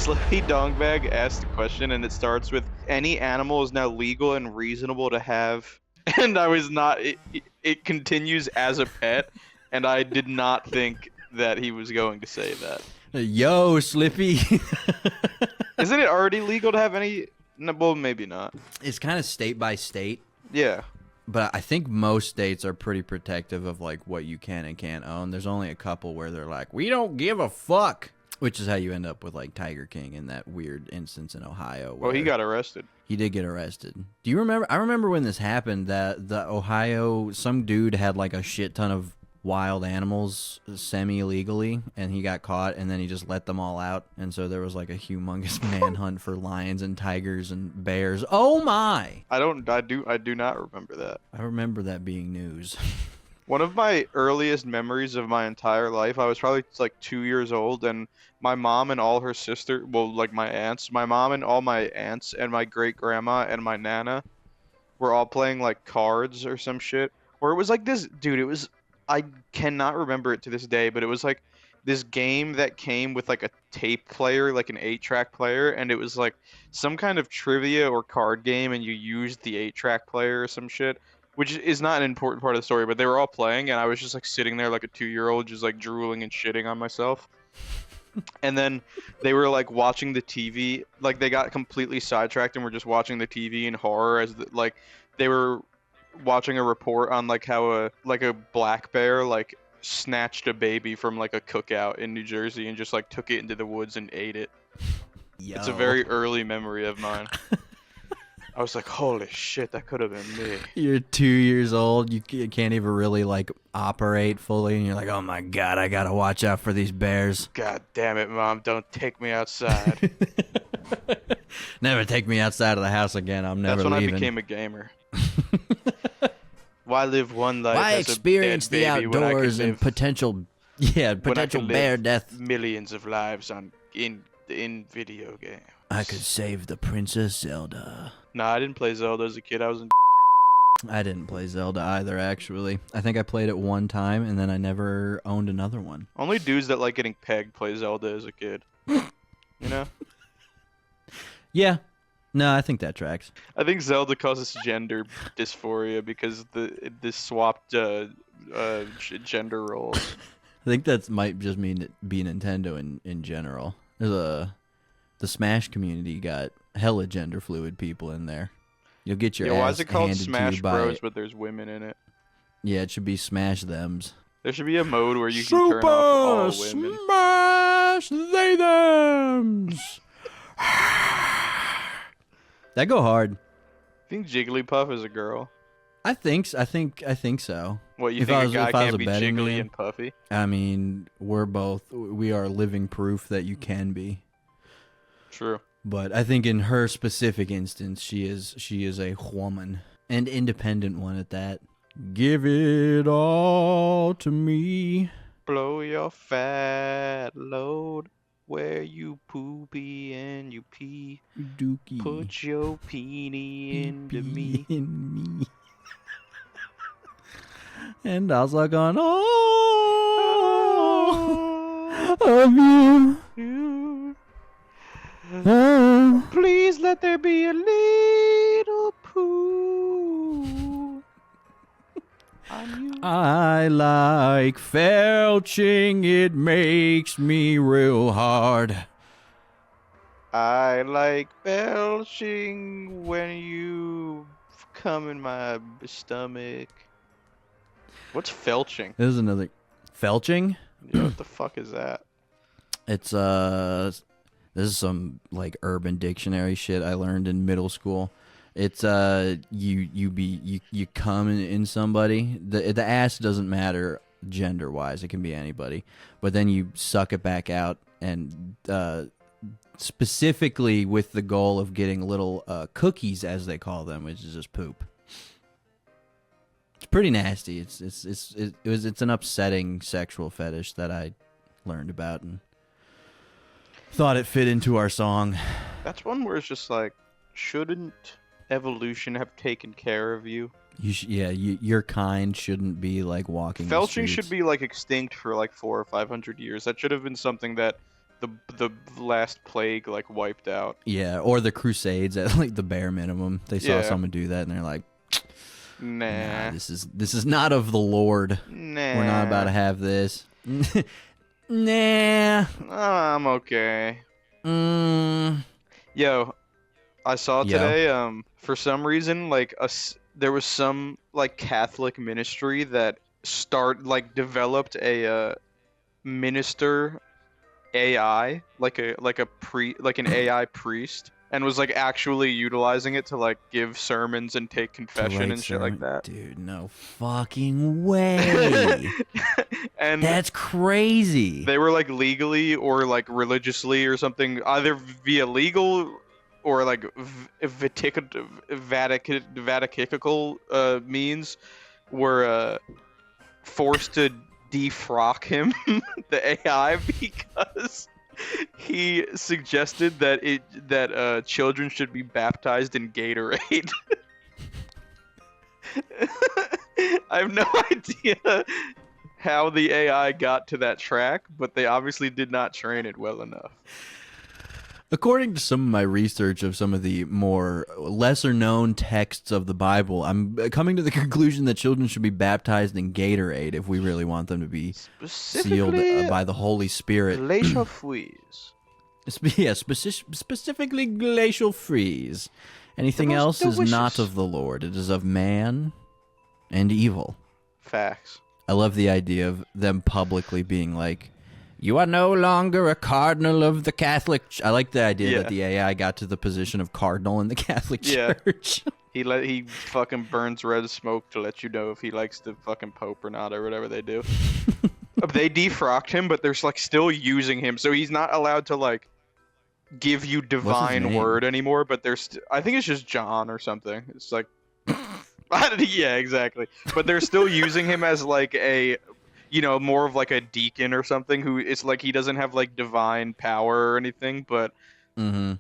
Slippy Dongbag asked a question, and it starts with, "Any animal is now legal and reasonable to have." And I was not. It continues as a pet, and I did not think that he was going to say that. Yo, Slippy. Isn't it already legal to have any? No, well, maybe not. It's kind of state by state. Yeah. But I think most states are pretty protective of like what you can and can't own. There's only a couple where they're like, we don't give a fuck. Which is how you end up with like Tiger King in that weird instance in Ohio. Well, he got arrested. He did get arrested. Do you remember? I remember when this happened that the Ohio, some dude had like a shit ton of wild animals semi-illegally, and he got caught, and then he just let them all out. And so there was like a humongous manhunt for lions and tigers and bears. Oh my! I do not remember that. I remember that being news. One of my earliest memories of my entire life, I was probably like 2 years old, and my mom and all her sister, well, like my aunts, my mom and all my aunts and my great grandma and my nana were all playing like cards or some shit. Or it was like this, dude, it was, I cannot remember it to this day, but it was like this game that came with like a tape player, like an 8-track player, and it was like some kind of trivia or card game, and you used the 8-track player or some shit. Which is not an important part of the story, but they were all playing, and I was just like sitting there like a 2-year-old, just like drooling and shitting on myself. And then they were like watching the TV, like they got completely sidetracked and were just watching the TV in horror as like they were watching a report on like how a black bear like snatched a baby from like a cookout in New Jersey and just like took it into the woods and ate it. Yo. It's a very early memory of mine. I was like, holy shit, that could have been me. You're 2 years old. You can't even really, like, operate fully. And you're like, oh, my God, I got to watch out for these bears. God damn it, Mom. Don't take me outside. Never take me outside of the house again. I'm never leaving. That's when I became a gamer. Why live one life Why as experience a dead the baby when I can outdoors and live, potential bear death? Millions of lives in video game. I could save the Princess Zelda. Nah, I didn't play Zelda as a kid. I was in. I didn't play Zelda either, actually. I think I played it one time, and then I never owned another one. Only dudes that like getting pegged play Zelda as a kid. You know? Yeah. No, I think that tracks. I think Zelda causes gender dysphoria because the swapped gender roles. I think that might just mean be Nintendo in general. The Smash community got hella gender fluid people in there. You'll get your ass why is it called handed Smash to you by Bros, but there's women in it? Yeah, it should be Smash Thems. There should be a mode where you can turn off all women. Smash they thems. That go hard. I think Jigglypuff is a girl. I think so. What, you think a guy can't be jiggly man, and puffy? I mean, we are living proof that you can be. True. But I think in her specific instance, she is a woman, and independent one at that. Give it all to me. Blow your fat load where you poopy and you pee. Dookie. Put your peenie into me. In me. And I was like, on all of you. Please let there be a little poo on you. I like felching, it makes me real hard. I like belching when you come in my stomach. What's felching? This is another felching. Yeah, what the fuck is that? It's this is some like Urban Dictionary shit I learned in middle school. It's you come in somebody. The ass doesn't matter gender wise. It can be anybody. But then you suck it back out, and specifically with the goal of getting little cookies, as they call them, which is just poop. It's pretty nasty. It's an upsetting sexual fetish that I learned about and thought it fit into our song. That's one where it's just like, shouldn't evolution have taken care of you? Your kind shouldn't be like walking. Felching should be like extinct for like 400 or 500 years. That should have been something that the last plague like wiped out. Yeah, or the Crusades at like the bare minimum. They saw Yeah. someone do that and they're like, Nah. this is not of the Lord. Nah. We're not about to have this. Nah. I'm okay. Mm. Yo, I saw Yo. today, for some reason, like there was some like Catholic ministry that developed a minister AI, like an AI priest, and was like actually utilizing it to like give sermons and take confession and shit like that. Dude, no fucking way. And That's crazy. they were like legally or like religiously or something, either via legal or like Vaticanical means, were forced to defrock him, the AI, because he suggested that children should be baptized in Gatorade. I have no idea how the AI got to that track, but they obviously did not train it well enough. According to some of my research of some of the more lesser known texts of the Bible, I'm coming to the conclusion that children should be baptized in Gatorade if we really want them to be sealed by the Holy Spirit. Glacial freeze. Yeah, specifically glacial freeze. Anything else is not of the Lord. It is of man and evil. Facts. I love the idea of them publicly being like, you are no longer a cardinal of the Catholic I like the idea that the AI got to the position of cardinal in the Catholic Church. He fucking burns red smoke to let you know if he likes the fucking Pope or not, or whatever they do. They defrocked him, but they're like still using him, so he's not allowed to like give you divine word anymore. But there's I think it's just John or something. It's like yeah, exactly. But they're still using him as like a, you know, more of like a deacon or something, who it's like he doesn't have like divine power or anything, but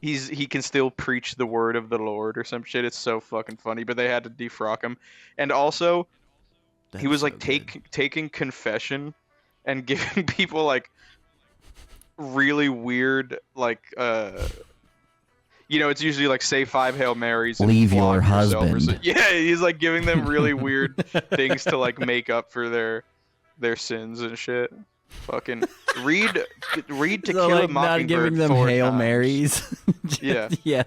he can still preach the word of the Lord or some shit. It's so fucking funny. But they had to defrock him, and also he was like taking confession and giving people like really weird like you know, it's usually like say 5 Hail Marys and leave your husband. Yeah, he's like giving them really weird things to like make up for their sins and shit. Fucking read To so, Kill a like, Mockingbird not giving them 4 Hail times. Marys. Yeah. Yeah.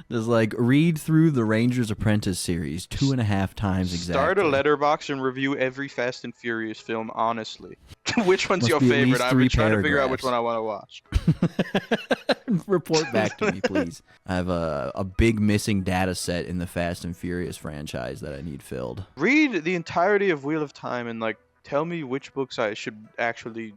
Just like read through the Ranger's Apprentice series 2.5 times exactly. Start a letterbox and review every Fast and Furious film honestly. Which one's your favorite? I've been trying to figure out which one I want to watch. Report back to me, please. I have a big missing data set in the Fast and Furious franchise that I need filled. Read the entirety of Wheel of Time and like tell me which books I should actually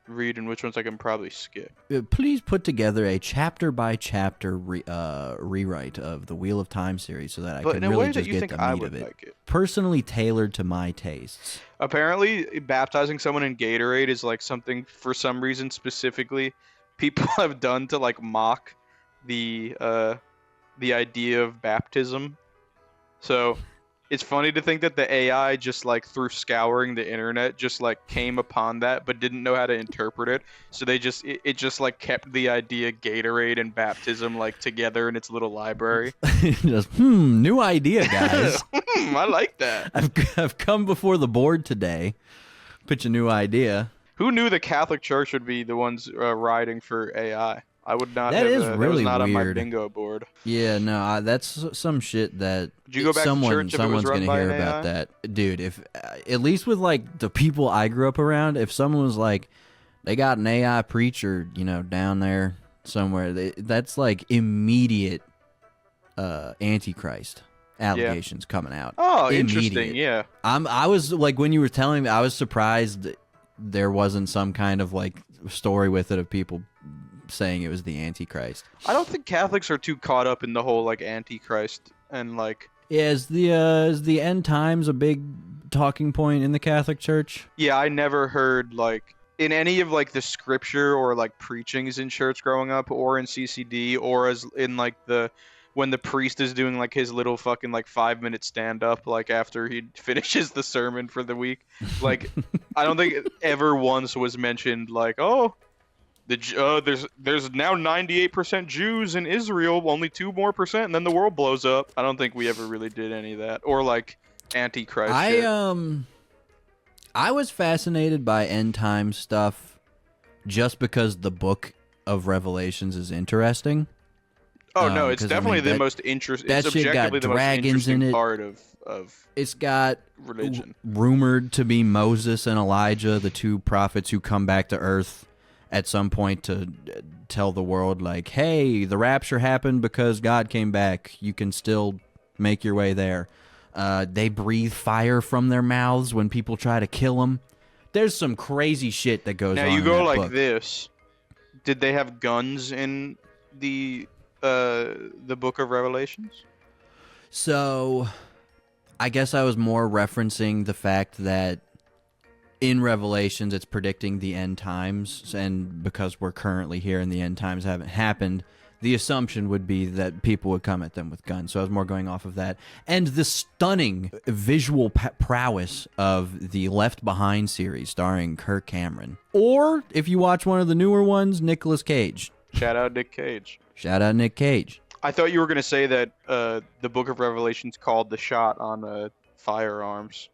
read and which ones I can probably skip. Please put together a chapter-by-chapter rewrite of the Wheel of Time series so that I can really just get the meat of it. Like it. Personally tailored to my tastes. Apparently, baptizing someone in Gatorade is like something, for some reason specifically, people have done to like mock the idea of baptism. So it's funny to think that the AI just like through scouring the internet just like came upon that but didn't know how to interpret it. So they just it just like kept the idea Gatorade and baptism like together in its little library. Just, new idea, guys. I like that. I've come before the board today. Pitch a new idea. Who knew the Catholic Church would be the ones riding for AI? I would not. That is really that was not weird. on my bingo board. Yeah, no, that's some shit that Did you go back to church if it was someone's run gonna by hear an about AI? that, dude. If at least with like the people I grew up around, if someone was like, they got an AI preacher, you know, down there somewhere, that's like immediate Antichrist allegations coming out. Oh, Immediate. interesting. Yeah. I was like, when you were telling me, I was surprised there wasn't some kind of like story with it of people saying it was the Antichrist. I don't think Catholics are too caught up in the whole like Antichrist and like. Yeah, is the end times a big talking point in the Catholic Church? Yeah, I never heard like in any of like the scripture or like preachings in church growing up, or in CCD, or as in like when the priest is doing like his little fucking like 5-minute stand up like after he finishes the sermon for the week. Like I don't think it ever once was mentioned like, oh, There's now 98% Jews in Israel, only 2% more, and then the world blows up. I don't think we ever really did any of that, or like Antichrist shit. I was fascinated by end time stuff just because the book of Revelations is interesting. Oh no, it's definitely the most interesting. That It's shit got objectively the most dragons interesting in it. part of It's got religion. Rumored to be Moses and Elijah, the two prophets who come back to Earth at some point to tell the world, like, hey, the rapture happened because God came back. You can still make your way there. They breathe fire from their mouths when people try to kill them. There's some crazy shit that goes on. Now you go in that like book. this. Did they have guns in the book of Revelations? So, I guess I was more referencing the fact that in Revelations it's predicting the end times, and because we're currently here and the end times haven't happened, the assumption would be that people would come at them with guns. So I was more going off of that. And the stunning visual prowess of the Left Behind series starring Kirk Cameron. Or, if you watch one of the newer ones, Nicolas Cage. Shout out Nick Cage. Shout out Nick Cage. I thought you were going to say that the Book of Revelations called the shot on firearms.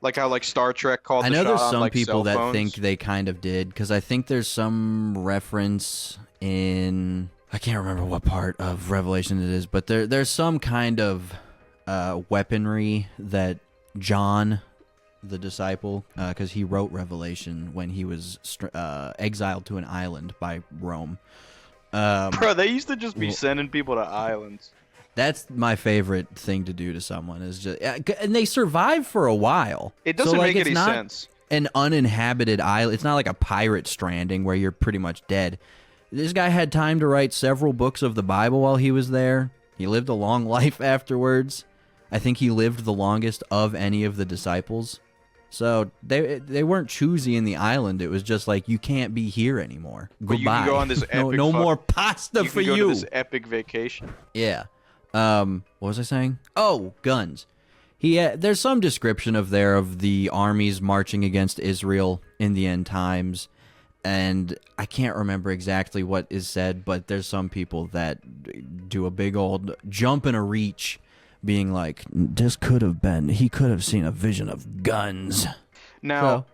Like how like Star Trek called the shot on I know there's some like people cell that phones. think they kind of did, because I think there's some reference in... I can't remember what part of Revelation it is, but there's some kind of weaponry that John, the disciple, because he wrote Revelation when he was exiled to an island by Rome. Bro, they used to just be sending people to islands. That's my favorite thing to do to someone, is just, and they survive for a while. It doesn't like, make any it's not sense. An uninhabited island. It's not like a pirate stranding where you're pretty much dead. This guy had time to write several books of the Bible while he was there. He lived a long life afterwards. I think he lived the longest of any of the disciples. So they weren't choosy in the island. It was just like, you can't be here anymore. But Goodbye. you can go on this epic no more pasta for you. you. Go to this epic vacation. Yeah. What was I saying? Oh, guns. There's some description of the armies marching against Israel in the end times. And I can't remember exactly what is said, but there's some people that do a big old jump and a reach, being like, he could have seen a vision of guns. Now,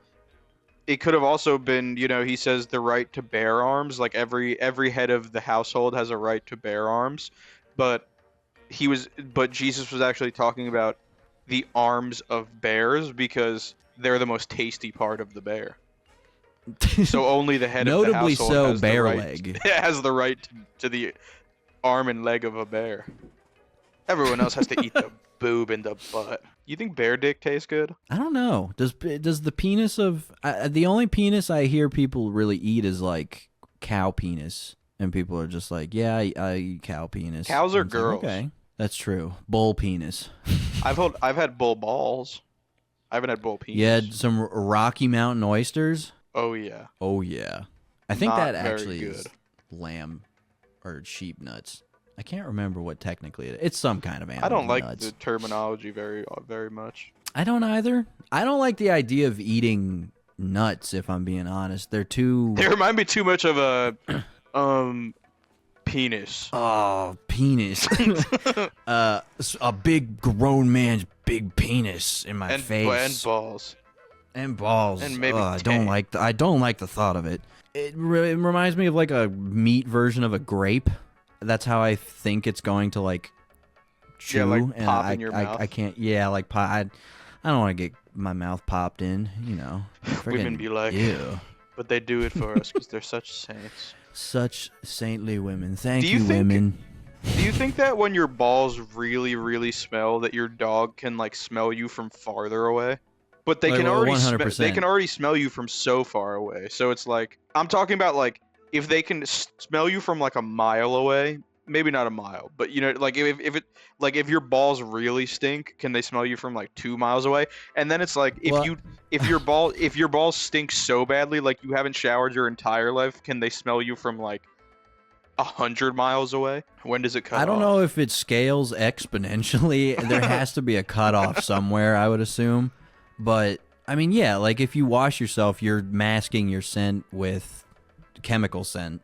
it could have also been, he says the right to bear arms, like every head of the household has a right to bear arms, but Jesus was actually talking about the arms of bears because they're the most tasty part of the bear. So only the head of the Notably household so, has bear the right, leg. has the right to the arm and leg of a bear. Everyone else has to eat the boob and the butt. You think bear dick tastes good? I don't know. Does the penis of... the only penis I hear people really eat is like cow penis. And people are just like, yeah, I eat cow penis. Cows are And it's like, girls. okay, that's true. Bull penis. I've had bull balls. I haven't had bull penis. You had some Rocky Mountain oysters? Oh yeah. Oh yeah. I think Not that very actually good. is lamb or sheep nuts. I can't remember what technically it is. It's some kind of animal I don't like nuts. the terminology very much. I don't either. I don't like the idea of eating nuts, if I'm being honest. They're too... They remind me too much of a penis. Oh, penis. A big grown man's big penis in my face. And balls. And balls. And maybe I don't like the thought of it. It reminds me of like a meat version of a grape. That's how I think it's going to like chew. Yeah, like and pop in your mouth. I can't. Yeah, like pop. I don't want to get my mouth popped in. Women be like, ew. But they do it for us because they're such saints. Such saintly women. Thank Do you think- women. Do you think that when your balls really, really smell, that your dog can like smell you from farther away? But they Like, can well, already 100%. they can already smell you from so far away. So it's like I'm talking about like if they can smell you from like a mile away, maybe not a mile, but like if your balls really stink, can they smell you from like 2 miles away? And then it's like if your balls stink so badly, like you haven't showered your entire life, can they smell you from like 100 miles away? When does it cut off? I don't know if it scales exponentially. There has to be a cutoff somewhere, I would assume. But I mean, yeah, like if you wash yourself, you're masking your scent with chemical scent.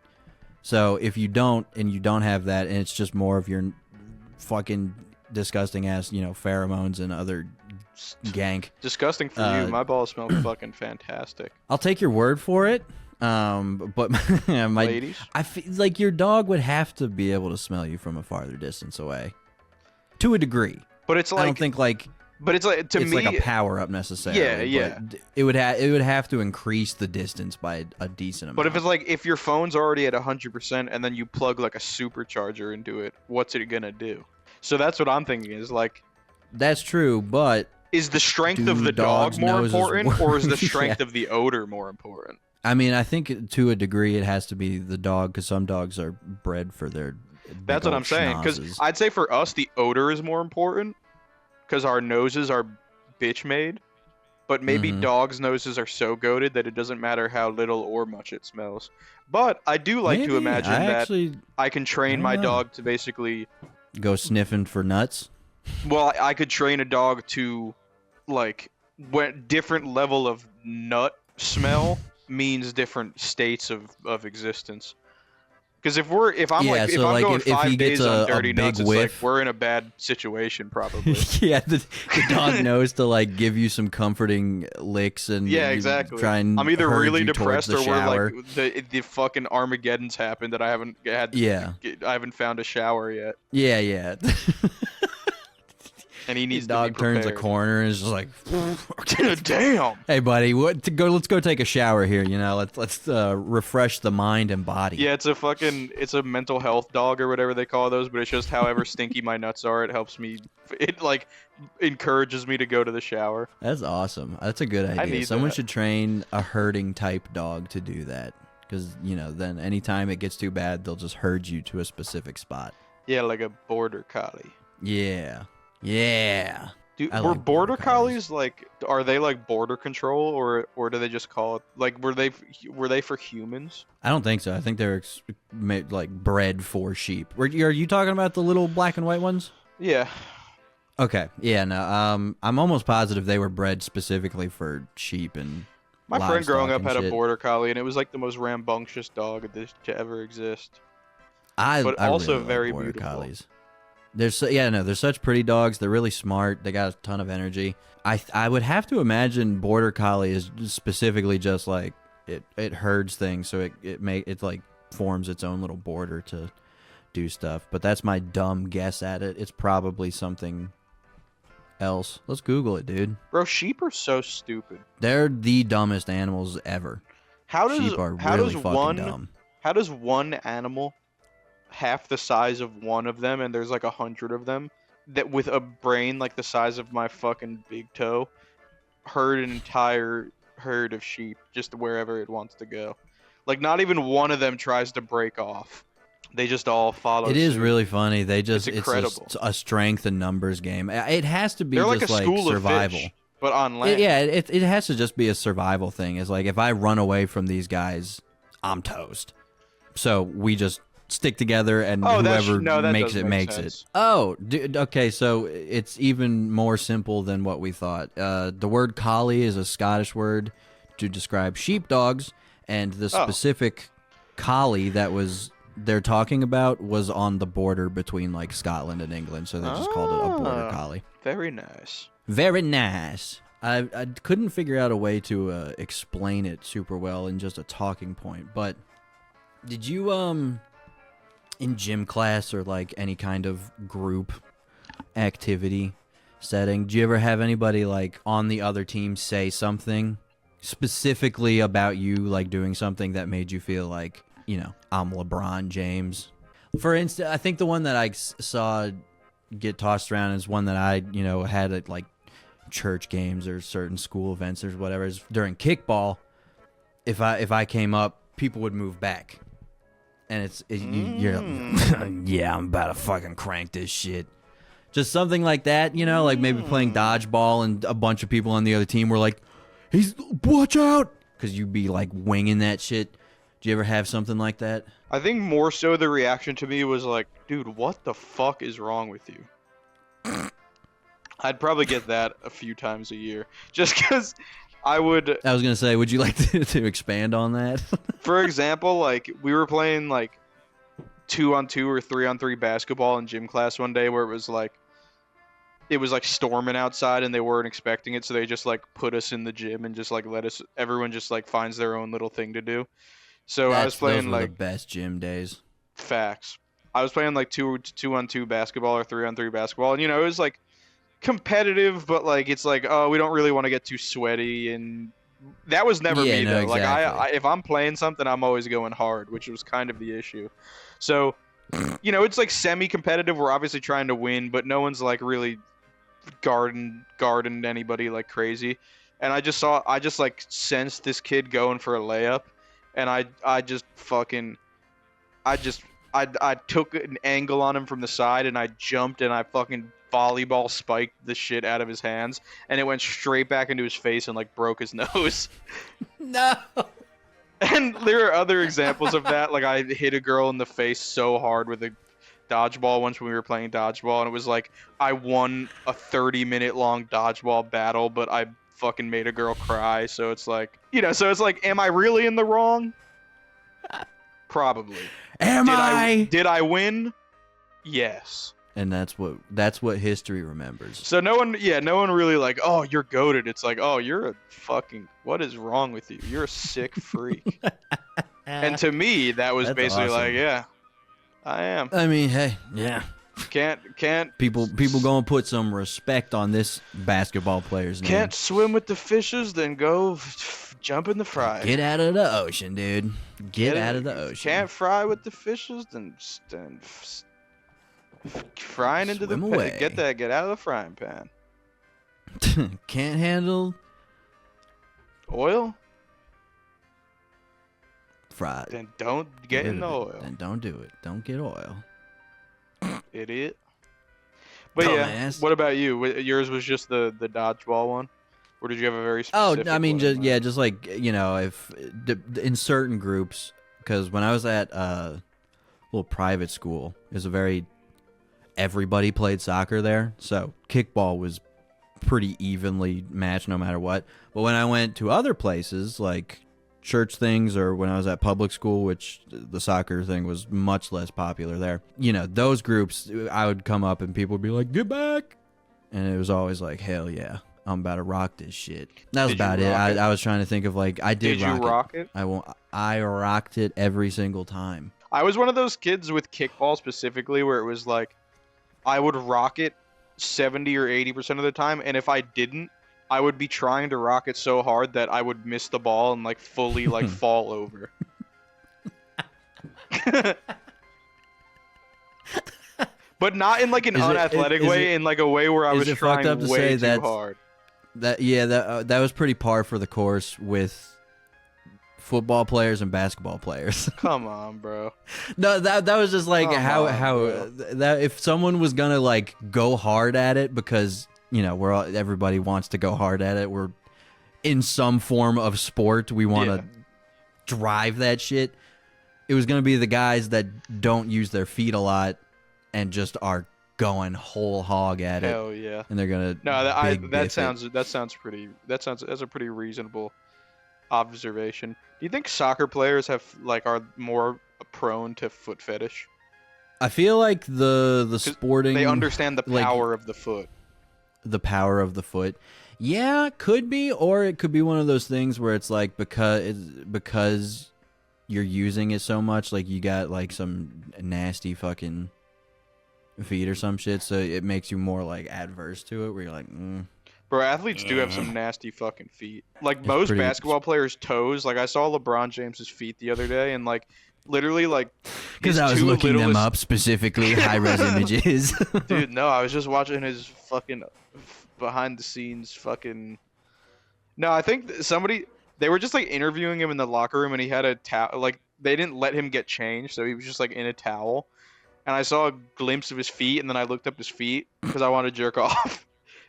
So if you don't have that, and it's just more of your fucking disgusting ass, pheromones and other gank. Disgusting for you. My balls smell fucking fantastic. I'll take your word for it. But Ladies, I feel like your dog would have to be able to smell you from a farther distance away, to a degree. But it's like I don't think like. But it's like, to it's me, like a power up necessarily. Yeah. But it would have to increase the distance by a decent amount. But if it's like, if your phone's already at 100% and then you plug like a supercharger into it, what's it gonna do? So that's what I'm thinking is like. That's true, but is the strength of the dog more important, or is the strength yeah. of the odor more important? I mean, I think to a degree it has to be the dog, because some dogs are bred for their. That's what I'm saying. Because I'd say for us, the odor is more important, because our noses are bitch made. But maybe dogs' noses are so goated that it doesn't matter how little or much it smells. But I do like to imagine that I can train my dog to basically go sniffing for nuts. Well, I could train a dog to, like, when different level of nut smell means different states of existence. Because if I'm going 5 days on dirty nuts, it's like we're in a bad situation probably. Yeah, the dog knows to like give you some comforting licks and exactly. Try and I'm either really depressed or shower. we're like the fucking Armageddon's happened that I haven't had. I haven't found a shower yet. Yeah. And he needs dog to be prepared. turns a corner and is just like, damn. Hey, buddy, let's go take a shower here. Let's refresh the mind and body. Yeah, it's a mental health dog or whatever they call those, but it's just however stinky my nuts are, it helps me. It like encourages me to go to the shower. That's awesome. That's a good idea. Someone should train a herding type dog to do that, because then anytime it gets too bad, they'll just herd you to a specific spot. Yeah, like a border collie. Yeah. Dude, were border collies like? Are they like border control, or do they just call it like? Were they for humans? I don't think so. I think they're like bred for sheep. Are you talking about the little black and white ones? Yeah. Okay. Yeah. No. I'm almost positive they were bred specifically for sheep and. My friend growing up had a border collie, and it was like the most rambunctious dog to ever exist. But also really very like border beautiful. Collies. They're such pretty dogs. They're really smart. They got a ton of energy. I would have to imagine border collie is specifically just like it herds things, so it like forms its own little border to do stuff. But that's my dumb guess at it. It's probably something else. Let's Google it, dude. Bro, sheep are so stupid. They're the dumbest animals ever. Sheep are really fucking dumb. How does one animal, half the size of one of them, and there's like 100 of them, that with a brain like the size of my fucking big toe, herd an entire herd of sheep just wherever it wants to go? Like, not even one of them tries to break off. They just all follow suit. It is really funny. It's incredible. a strength and numbers game. It has to be They're just like a school survival. Of fish, but on land. It has to just be a survival thing. It's like, if I run away from these guys, I'm toast. So we just stick together, and whoever makes it makes it. Oh, dude, okay, so it's even more simple than what we thought. The word collie is a Scottish word to describe sheepdogs, and the specific collie that they're talking about was on the border between like Scotland and England, so they just called it a border collie. Very nice. Very nice. I couldn't figure out a way to explain it super well in just a talking point, but did you in gym class or like any kind of group activity setting, do you ever have anybody like on the other team say something specifically about you, like doing something that made you feel like, I'm LeBron James? For instance, I think the one that I saw get tossed around is one that I, had at like church games or certain school events or whatever. Is during kickball, if I came up, people would move back. And you're yeah, I'm about to fucking crank this shit. Just something like that, like maybe playing dodgeball and a bunch of people on the other team were like, watch out! Because you'd be like winging that shit. Do you ever have something like that? I think more so the reaction to me was like, dude, what the fuck is wrong with you? I'd probably get that a few times a year. Just because I would, I was gonna say, would you like to expand on that? for example, like we were playing like 2-on-2 or 3-on-3 basketball in gym class one day where it was like storming outside and they weren't expecting it, so they just like put us in the gym and just like let us. Everyone just like finds their own little thing to do. So I was Those playing were the like best gym days. facts. I was playing like 2-on-2 basketball or 3-on-3 basketball, and it was like competitive, but like it's like, oh, we don't really want to get too sweaty, and that was never Yeah, me no, though. Like exactly. if I'm playing something, I'm always going hard, which was kind of the issue. So it's like semi-competitive. We're obviously trying to win, but no one's like really guarding anybody like crazy. And I just like sensed this kid going for a layup, and I just fucking I just I took an angle on him from the side, and I jumped and I fucking volleyball spiked the shit out of his hands, and it went straight back into his face and like broke his nose. No. And there are other examples of that. Like I hit a girl in the face so hard with a dodgeball once when we were playing dodgeball, and it was like I won a 30-minute long dodgeball battle, but I fucking made a girl cry. So it's like, so it's like, am I really in the wrong? Probably. Did I win? Yes. And that's what history remembers. So no one really like, oh, you're goated. It's like, oh, you're a fucking, what is wrong with you? You're a sick freak. And to me, that was That's basically awesome. like, yeah, I am. I mean, hey, yeah. Can't People gonna put some respect on this basketball player's name. can't swim with the fishes, then go jump in the fry. Get out of the ocean, dude. Get out of the ocean. Can't fry with the fishes, then frying into the Swim pan. away. Get out of the frying pan. Can't handle Oil? fried. Then don't get in the oil. Then don't do it. Don't get oil. Idiot. But yeah, Dumbass. what about you? Yours was just the dodgeball one? Or did you have a very Oh, specific I mean, one? just like if in certain groups, because when I was at a little private school, it was everybody played soccer there, so kickball was pretty evenly matched no matter what. But when I went to other places like church things, or when I was at public school, which the soccer thing was much less popular there, those groups, I would come up and people would be like, "Get back," and it was always like, "Hell yeah, I'm about to rock this shit." That was about it. I was trying to think of like, I did you rock it? I rocked it every single time. I was one of those kids with kickball specifically where it was like I would rock it 70 or 80% of the time, and if I didn't, I would be trying to rock it so hard that I would miss the ball and like fully like fall over. But not in like an unathletic way, in like a way where I was trying way too hard. That was pretty par for the course with football players and basketball players. Come on, bro. No, that was just like how bro. that if someone was gonna like go hard at it, because everybody wants to go hard at it. We're in some form of sport. We want to drive that shit. It was gonna be the guys that don't use their feet a lot and just are going whole hog at it. Hell yeah. And they're gonna that's a pretty reasonable observation. Do you think soccer players are more prone to foot fetish? I feel like the sporting, they understand the power of the foot. The power of the foot. Yeah, could be, or it could be one of those things where it's like because you're using it so much, like you got like some nasty fucking feet or some shit, so it makes you more like adverse to it, where you're like, Bro, athletes do have some nasty fucking feet. Like most basketball players' toes. Like I saw LeBron James's feet the other day, and like literally like because I was looking them up specifically, high-res images. Dude, no, I was just watching his fucking behind the scenes fucking. No, I think they were just like interviewing him in the locker room, and he had a towel. Like they didn't let him get changed, so he was just like in a towel. And I saw a glimpse of his feet, and then I looked up his feet because I wanted to jerk off.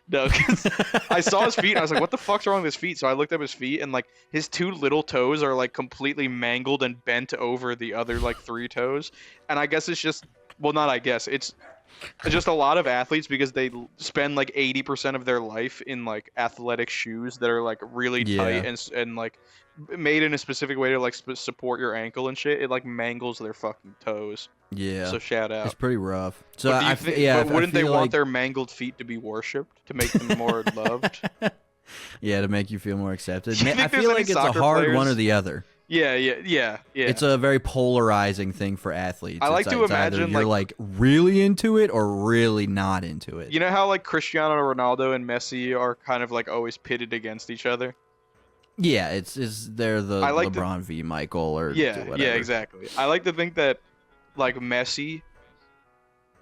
No, cause I saw his feet and I was like, what the fuck's wrong with his feet? So I looked up his feet, and like his two little toes are like completely mangled and bent over the other like three toes. And I guess it's just, well, not I guess, it's just a lot of athletes because they spend like 80% of their life in like athletic shoes that are like really tight Yeah. and like made in a specific way to like support your ankle and shit. It like mangles their fucking toes. Yeah. So shout It's out. pretty rough. So But do you I think? yeah, But I wouldn't they feel want like their mangled feet to be worshipped to make them more loved? yeah, to make you feel more accepted. Do you I think there's feel any like it's a soccer hard one or players? the other. Yeah. It's a very polarizing thing for athletes. I like to It's either imagine you're like really into it or really not into it. you know how like Cristiano Ronaldo and Messi are kind of like always pitted against each other. Yeah, it's they're the I like to LeBron v Michael or Yeah, whatever. exactly. I like to think that like Messi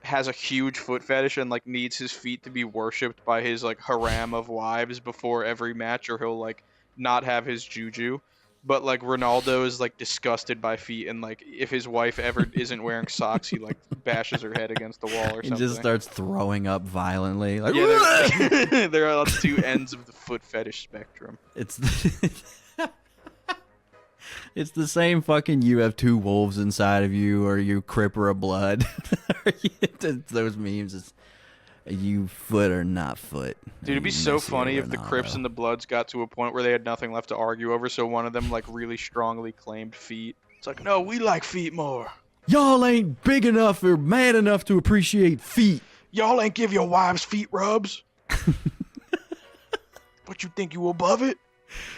has a huge foot fetish and like needs his feet to be worshipped by his like harem of wives before every match or he'll like not have his juju. But like Ronaldo is like disgusted by feet and like if his wife ever isn't wearing socks, he like bashes her head against the wall or He something. just starts throwing up violently. Like, Yeah, they're on two ends of the foot fetish spectrum. it's it's the same fucking you have two wolves inside of you or you cripper of blood. Those memes. It's you foot or not foot. Dude, it'd be You so Messi or funny if the Ronaldo. Crips and the Bloods got to a point where they had nothing left to argue over, so one of them like really strongly claimed feet. It's like, no, we like feet more. Y'all ain't big enough or mad enough to appreciate feet. Y'all ain't give your wives feet rubs. What you think you above it?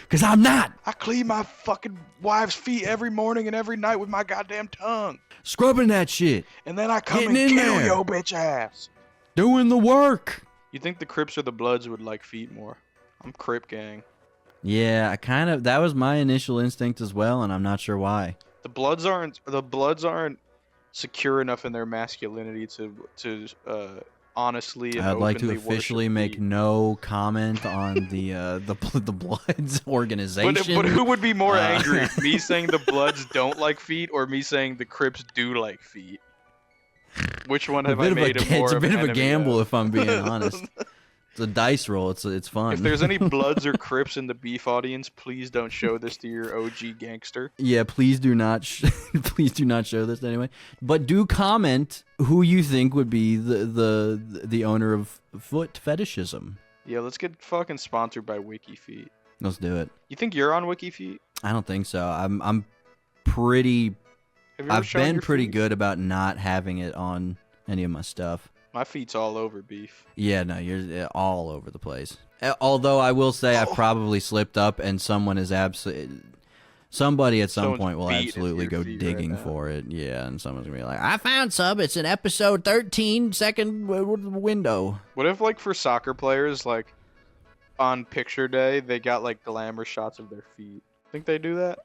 Cause I'm not I clean my fucking wife's feet every morning and every night with my goddamn tongue. scrubbing that shit. And then I come Getting and in kill there. your bitch ass. Doing the work. You think the Crips or the Bloods would like feet more? I'm Crip gang. Yeah, that was my initial instinct as well, and I'm not sure why. The Bloods aren't secure enough in their masculinity to honestly and I'd like to openly officially worship make feet. no comment on the Bloods organization. But who would be more Uh, angry? Me saying the Bloods don't like feet, or me saying the Crips do like feet? Which one have I made more it's a of bit an of a enemy gamble, of? if I'm being honest. It's a dice roll. It's fun. If there's any Bloods or Crips in the Beef audience, please don't show this to your OG gangster. Yeah, please do not please do not show this to anyone. But do comment who you think would be the owner of foot fetishism. Yeah, let's get fucking sponsored by WikiFeet. Let's do it. You think you're on WikiFeet? I don't think so. I'm pretty Have you ever I've shown been your pretty feet? good about not having it on any of my stuff. My feet's all over Beef. Yeah, no, you're all over the place. Although I will say I've probably slipped up and someone is somebody at some Someone's point will beating absolutely your go feet right digging now. for it. Yeah, and someone's going to be like, I found some. It's in episode 13, second window. What if, like, for soccer players, like, on picture day, they got, like, glamour shots of their feet? Think they do that?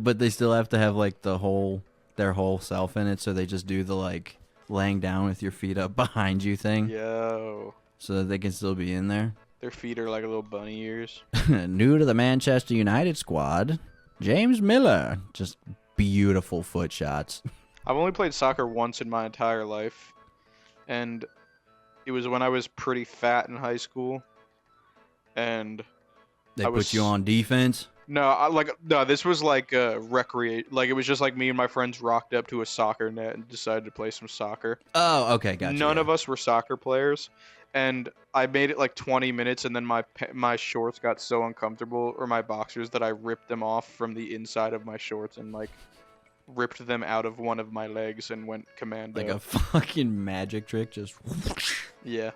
But they still have to have like their whole self in it, so they just do the like laying down with your feet up behind you thing, Yo. so that they can still be in there. Their feet are like little bunny ears. New to the Manchester United squad, James Miller. Just beautiful foot shots. I've only played soccer once in my entire life, and it was when I was pretty fat in high school. And They I put was- you on defense. no, this was like recreate. Like it was just like me and my friends rocked up to a soccer net and decided to play some soccer. Oh, okay, gotcha. None of us were soccer players, and I made it like 20 minutes, and then my shorts got so uncomfortable, or my boxers, that I ripped them off from the inside of my shorts and like ripped them out of one of my legs and went commando. like a fucking magic trick. Just Yeah,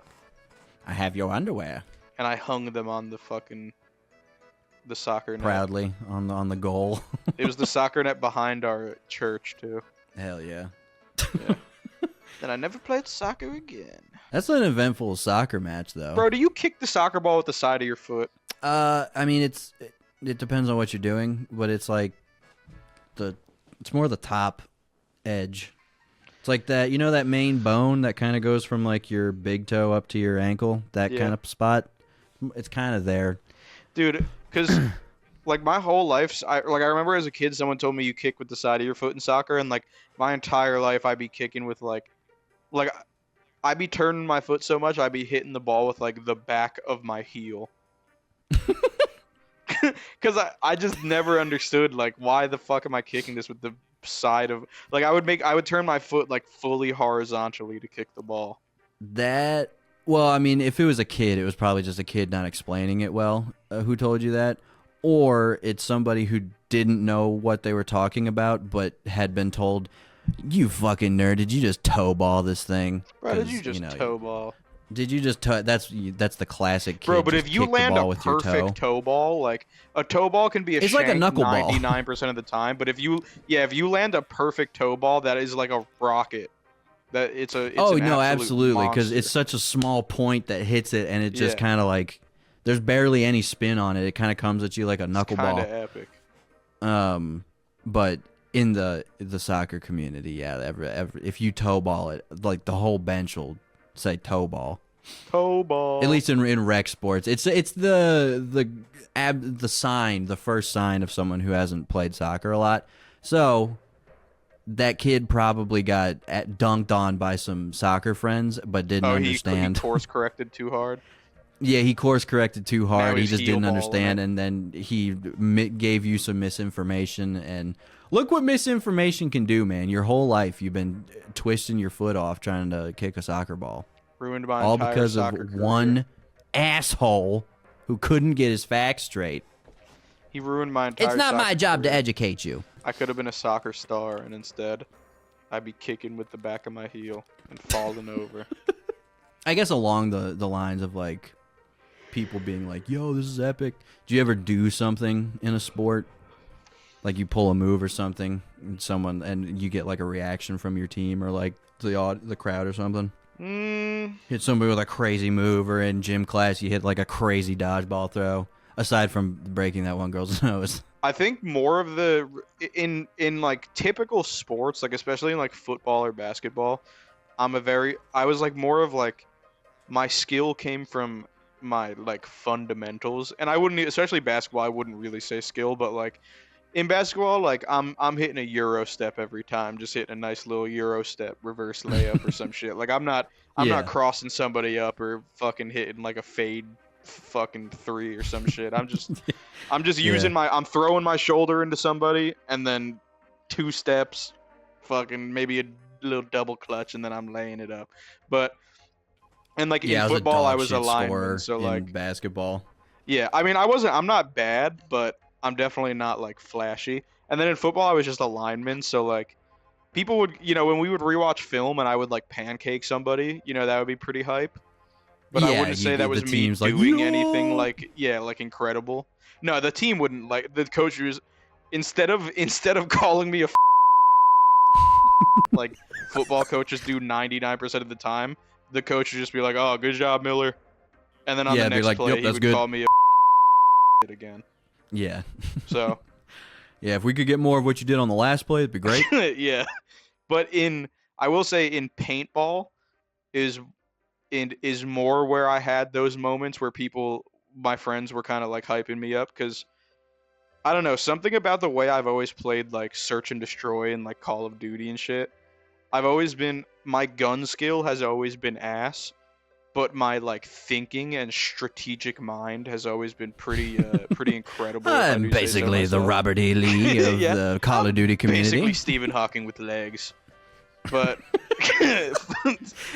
I have your underwear and I hung them on the soccer net. proudly on the goal. It was the soccer net behind our church too. Hell yeah. Yeah. And I never played soccer again. That's an eventful soccer match, though. Bro, do you kick the soccer ball with the side of your foot? I mean, it depends on what you're doing, but it's like it's more the top edge. It's like that, you know, that main bone that kind of goes from like your big toe up to your ankle, that Yeah. kind of spot. It's kind of there. Dude, because like my whole life, I remember as a kid, someone told me you kick with the side of your foot in soccer, and like my entire life, I'd be kicking with like I'd be turning my foot so much, I'd be hitting the ball with like the back of my heel. Because I just never understood like why the fuck am I kicking this with the side of like I would turn my foot like fully horizontally to kick the ball. That, well, I mean, if it was a kid, it was probably just a kid not explaining it well. Who told you that? Or it's somebody who didn't know what they were talking about, but had been told, "You fucking nerd! Did you just toe ball this thing? Bro, did you just toe ball? Did you just toe? That's the classic kid. Bro, but just if you kick the land ball a with your perfect toe ball, like a toe ball can be a It's like a shank knuckleball. 99% of the time, but if you land a perfect toe ball, that is like a rocket. That it's oh an no, absolute absolutely, because monster. it's such a small point that hits it, and it just Yeah. kind of like there's barely any spin on it. It kind of comes at you like a It's kind knuckleball. of epic. But in the soccer community, yeah, if you toe ball it, like the whole bench will say toe ball. Toe ball. At least in rec sports, it's the sign, the first sign of someone who hasn't played soccer a lot. So that kid probably got dunked on by some soccer friends, but didn't understand. He course corrected too hard. Yeah, he course corrected too hard. He he's just didn't heel understand, balling and then he gave you some misinformation. And look what misinformation can do, man. Your whole life you've been twisting your foot off trying to kick a soccer ball, Ruined my all entire because of soccer career. one asshole who couldn't get his facts straight. He ruined my entire It's not my soccer job to career. educate you. I could have been a soccer star, and instead, I'd be kicking with the back of my heel and falling over. I guess along the lines of like people being like, "Yo, this is epic." Do you ever do something in a sport? Like you pull a move or something, and you get like a reaction from your team or like the crowd or something? Hit somebody with a crazy move, or in gym class you hit like a crazy dodgeball throw. Aside from breaking that one girl's nose. I think more of the in like typical sports, like especially in like football or basketball, I was like more of like my skill came from my like fundamentals, and I wouldn't, especially basketball, I wouldn't really say skill, but like in basketball, like I'm hitting a Euro step every time, just hitting a nice little Euro step reverse layup or some shit. Like I'm not crossing somebody up or fucking hitting like a fade fucking three or some shit. I'm just using I'm throwing my shoulder into somebody and then 2 steps, fucking maybe a little double clutch, and then I'm laying it up. But and like in football, I was a lineman, so like basketball. Yeah, I mean, I'm not bad, but I'm definitely not like flashy. And then in football, I was just a lineman, so like people would, when we would rewatch film and I would like pancake somebody, that would be pretty hype. But I wouldn't say that was me doing anything like incredible. No, the team wouldn't, like the coach was instead of calling me a like football coaches do 99% of the time, the coach would just be like, "Oh, good job, Miller," and then on the next play he would call me a again. Yeah. So. Yeah, if we could get more of what you did on the last play, it'd be great. Yeah, but I will say in paintball is more where I had those moments where my friends were kind of like hyping me up, because I don't know, something about the way I've always played like Search and Destroy and like Call of Duty and shit. My gun skill has always been ass, but my like thinking and strategic mind has always been pretty incredible. I'm basically the Robert E. Lee of the Call of Duty community. Basically Stephen Hawking with legs. But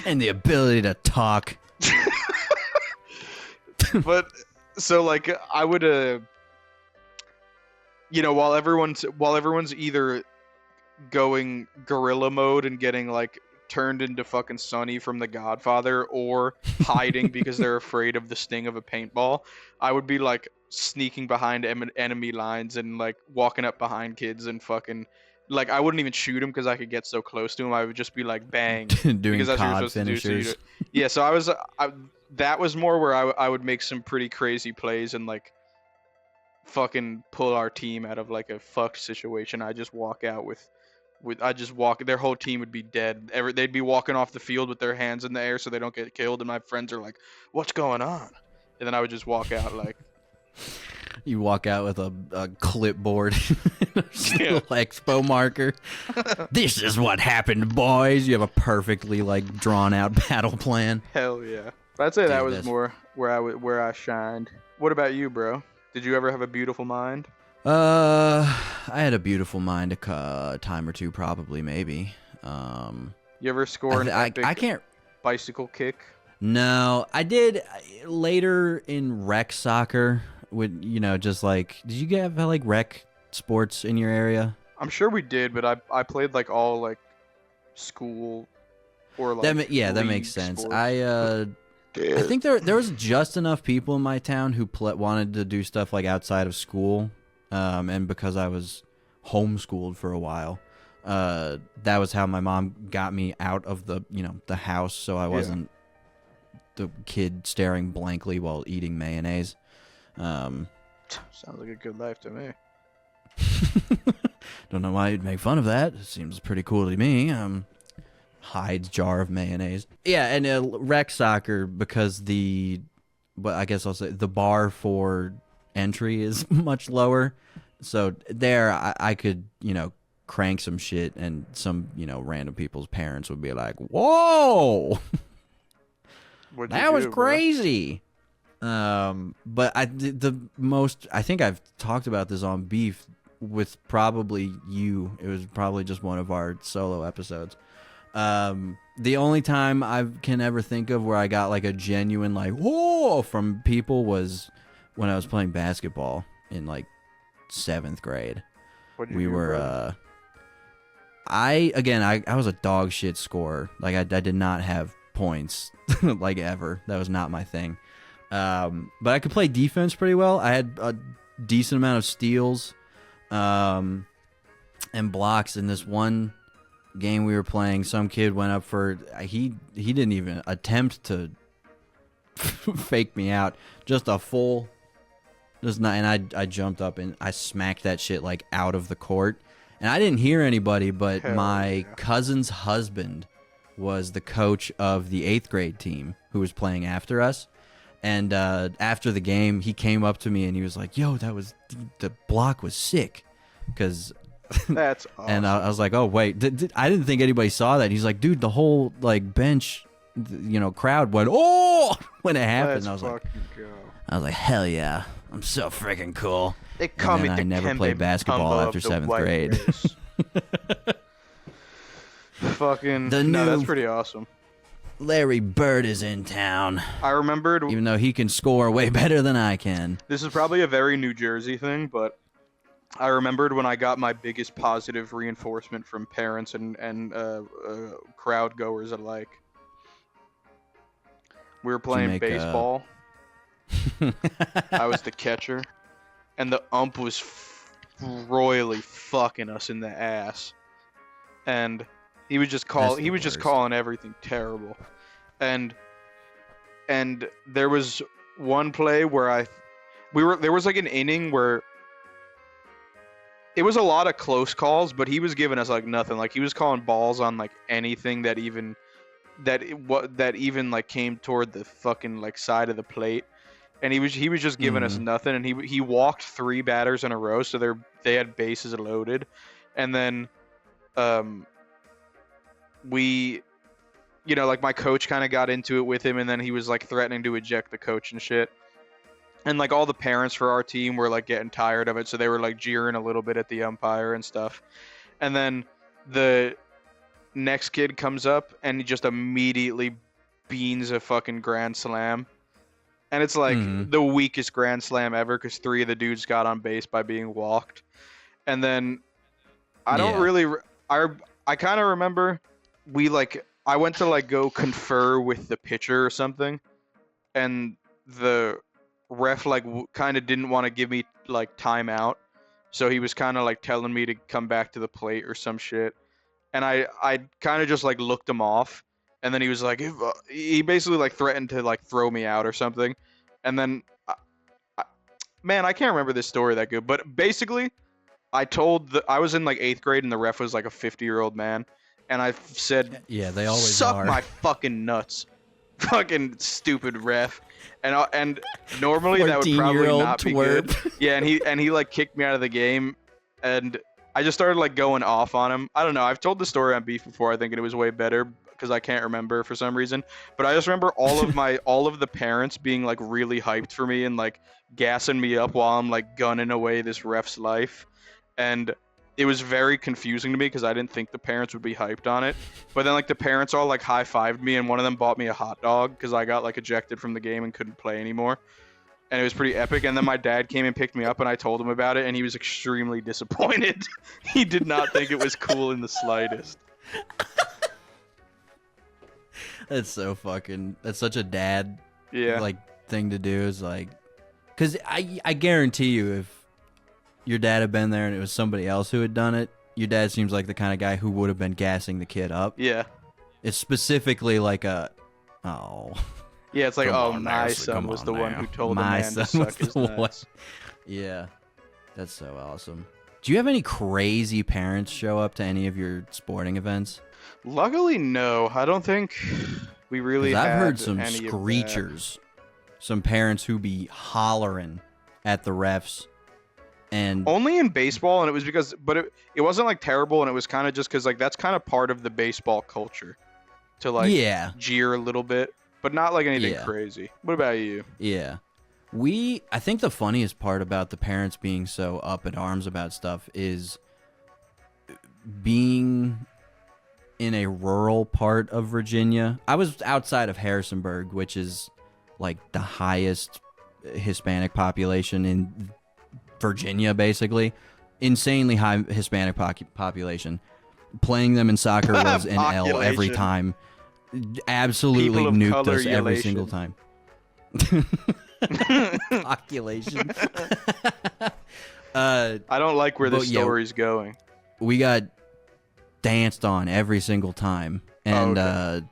and the ability to talk. But so like I would while everyone's either going gorilla mode and getting like turned into fucking Sonny from The Godfather, or hiding because they're afraid of the sting of a paintball, I would be like sneaking behind enemy lines and like walking up behind kids and fucking like I wouldn't even shoot him because I could get so close to him. I would just be like bang, doing because that's what you're COD supposed to do. finishers. Yeah, so that was more where I would make some pretty crazy plays and like fucking pull our team out of like a fucked situation. I just walk out their whole team would be dead. They'd be walking off the field with their hands in the air so they don't get killed, and my friends are like, "What's going on?" And then I would just walk out like. You walk out with a clipboard, expo marker. This is what happened, boys. You have a perfectly like drawn out battle plan. Hell yeah! I'd say that was more where I shined. What about you, bro? Did you ever have a beautiful mind? I had a beautiful mind a time or two, probably, maybe. You ever score an epic I can't. bicycle kick? No, I did later in rec soccer. With just like, did you have like rec sports in your area? I'm sure we did, but I played like all like school or like That makes league sense. sports. I think there was just enough people in my town who wanted to do stuff like outside of school, and because I was homeschooled for a while, that was how my mom got me out of the house, so I wasn't the kid staring blankly while eating mayonnaise. Sounds like a good life to me. Don't know why you'd make fun of that. It seems pretty cool to me. Hyde's jar of mayonnaise. Yeah, and rec soccer, because I guess I'll say the bar for entry is much lower. So there, I could, crank some shit, and some, random people's parents would be like, "Whoa, that was crazy." But I think I've talked about this on Beef with probably you. It was probably just one of our solo episodes. The only time I can ever think of where I got like a genuine like whoa from people was when I was playing basketball in like 7th grade. We were I was a dog shit scorer. Like I did not have points like ever. That was not my thing. But I could play defense pretty well. I had a decent amount of steals and blocks. In this one game we were playing, some kid went up for he didn't even attempt to fake me out. Just a full and I jumped up and I smacked that shit like out of the court. And I didn't hear anybody, but my cousin's husband was the coach of the 8th grade team who was playing after us. And after the game, he came up to me and he was like, "Yo, the block was sick," because that's awesome. And I was like, "Oh wait, I didn't think anybody saw that." He's like, "Dude, the whole like bench, crowd went oh when it happened." Let's I was like, "Hell yeah, I'm so freaking cool." And then I never played basketball after 7th grade. Fucking that's pretty awesome. Larry Bird is in town. I remembered, even though he can score way better than I can. This is probably a very New Jersey thing, but I remembered when I got my biggest positive reinforcement from parents and crowd goers alike. We were playing baseball. I was the catcher, and the ump was royally fucking us in the ass, and he was just calling everything terrible. And there was one play where there was like an inning where it was a lot of close calls, but he was giving us like nothing. Like he was calling balls on like anything that even like came toward the fucking like side of the plate. And he was just giving us nothing, and he walked 3 batters in a row, so they had bases loaded. And then we, like my coach kind of got into it with him, and then he was like threatening to eject the coach and shit. And like all the parents for our team were like getting tired of it, so they were like jeering a little bit at the umpire and stuff. And then the next kid comes up and he just immediately beans a fucking grand slam. And it's like the weakest grand slam ever, because 3 of the dudes got on base by being walked. And then I kind of remember I went to like go confer with the pitcher or something, and the ref like kind of didn't want to give me like timeout, so he was kind of like telling me to come back to the plate or some shit. And I kind of just like looked him off. And then he was like, he basically like threatened to like throw me out or something. And then, man, I can't remember this story that good. But basically, I was in like 8th grade and the ref was like a 50-year-old man. And I said, yeah, they always suck are. my fucking nuts, fucking stupid ref. And normally that would probably not be good. Yeah, and he like kicked me out of the game. And I just started like going off on him. I don't know. I've told the story on Beef before. I think it was way better because I can't remember for some reason. But I just remember all of the parents being like really hyped for me and like gassing me up while I'm like gunning away this ref's life. And it was very confusing to me because I didn't think the parents would be hyped on it. But then like the parents all like high-fived me and one of them bought me a hot dog because I got like ejected from the game and couldn't play anymore. And it was pretty epic. And then my dad came and picked me up, and I told him about it, and he was extremely disappointed. He did not think it was cool in the slightest. That's so fucking. That's such a dad, Yeah. like thing to do. Is like, because I guarantee you, if your dad had been there and it was somebody else who had done it, your dad seems like the kind of guy who would have been gassing the kid up. Yeah. It's specifically like a, oh. Yeah, it's like, Come oh, on my now, son come was on the one now. who told My a man to son was suck his the one. nuts. Yeah, that's so awesome. Do you have any crazy parents show up to any of your sporting events? Luckily, no. I don't think we really 'Cause I've had heard some any of that. screechers, some parents who be hollering at the refs, and Only in baseball, and it was because, but it wasn't like terrible, and it was kind of just because like that's kind of part of the baseball culture to like yeah, jeer a little bit, but not like anything Yeah. crazy. What about you? yeah. I think the funniest part about the parents being so up in arms about stuff is being in a rural part of Virginia. I was outside of Harrisonburg, which is like the highest Hispanic population in Virginia, basically. Insanely high Hispanic population. Playing them in soccer was an L every Population. time. Absolutely People of nuked color us every ulation. single time. Population. I don't like where this But, yeah, story's going. we got danced on every single time. And okay.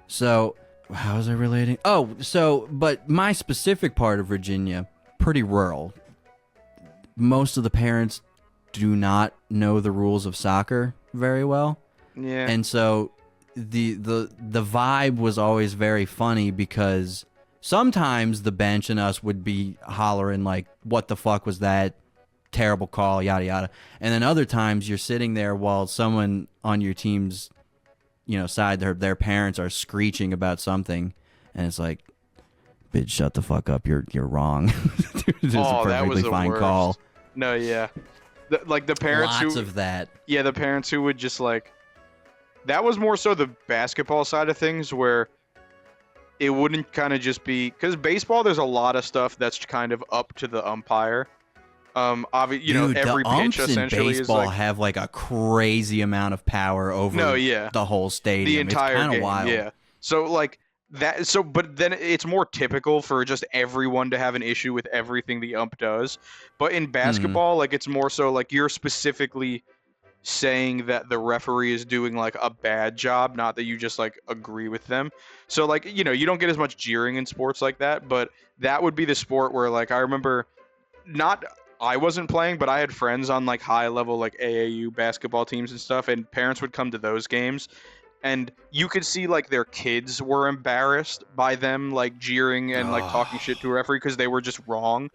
so how was I relating? But my specific part of Virginia, pretty rural. Most of the parents do not know the rules of soccer very well. Yeah. And so the vibe was always very funny because sometimes the bench and us would be hollering like, what the fuck was that? Terrible call, yada yada. And then other times you're sitting there while someone on your team's, side, their parents are screeching about something, and it's like, bitch, shut the fuck up. You're wrong. This is a That was perfectly the fine worst. call. No, yeah. The parents Lots who of that. Yeah, the parents who would just like that was more so the basketball side of things where it wouldn't kind of just be because baseball there's a lot of stuff that's kind of up to the umpire. Dude, every the pitch umps in essentially is baseball like have like a crazy amount of power over no, yeah, the whole stadium. the entire it's kind game, of wild. yeah. So like that, so but then it's more typical for just everyone to have an issue with everything the ump does. But in basketball, like it's more so like you're specifically saying that the referee is doing like a bad job, not that you just like agree with them. So like you don't get as much jeering in sports like that, but that would be the sport where like I remember not I wasn't playing, but I had friends on like high level like AAU basketball teams and stuff, and parents would come to those games, and you could see like their kids were embarrassed by them like jeering and like talking shit to a referee because they were just wrong.